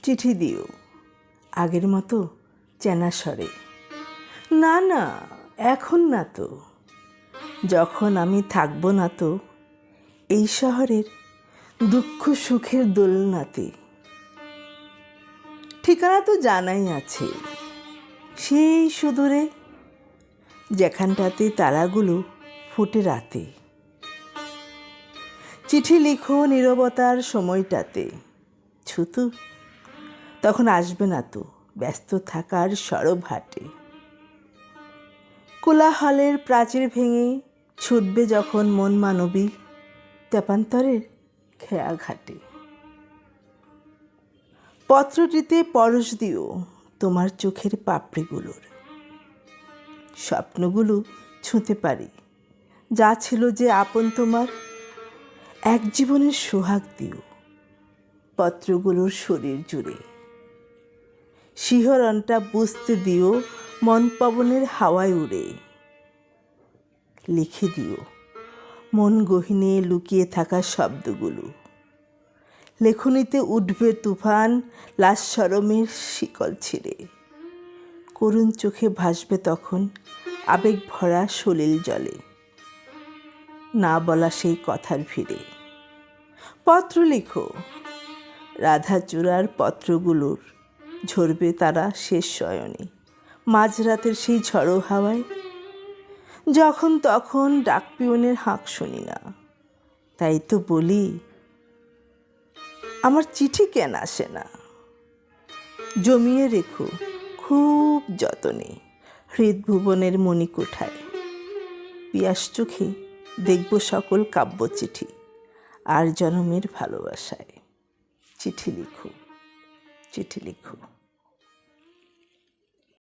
চিঠি দিও আগের মতো চেনা স্বরে। না না, এখন না তো, যখন আমি থাকবো না তো এই শহরের দুঃখ সুখের দোলনাতে। ঠিকানা তো জানাই আছে, সেই সুদূরে, যেখানটাতে তারাগুলো ফুটে রাতে। চিঠি লিখো নীরবতার সময়টাতে, ছুতু তখন আসবে না তো ব্যস্ত থাকার সরব হাটে। কোলাহলের প্রাচীর ভেঙে ছুটবে যখন মন মানবী তেপান্তরের খেয়া ঘাটে। পত্রটিতে পরশ দিও তোমার চোখের পাপড়িগুলোর, স্বপ্নগুলো ছুঁতে পারি যা ছিল যে আপন তোমার। এক জীবনের সোহাগ দিও পত্রগুলোর শরীর জুড়ে, শিহরণটা বুঝতে দিও মন পবনের হাওয়ায় উড়ে। লিখে দিও মন গহীনে লুকিয়ে থাকা শব্দগুলো, লেখনীতে উঠবে তুফান লাশ শরমের শিকল ছিঁড়ে। করুণ চোখে ভাসবে তখন আবেগ ভরা সলিল জলে, না বলা সেই কথার ভিড়ে। পত্র লিখো রাধাচূড়ার পত্রগুলোর, ঝরবে তারা শেষ শয়নে মাঝরাতের সেই ঝড়ো হাওয়ায়। যখন তখন ডাক পিয়নের হাঁক শুনি না, তাই তো বলি আমার চিঠি কেন আসে না। জমিয়ে রেখো খুব যতনে হৃদভুবনের মণিকোঠায়, পিয়াস চোখে দেখব সকল কাব্য চিঠি আর জনমের ভালোবাসায়। চিঠি লিখো, চিঠি লিখো।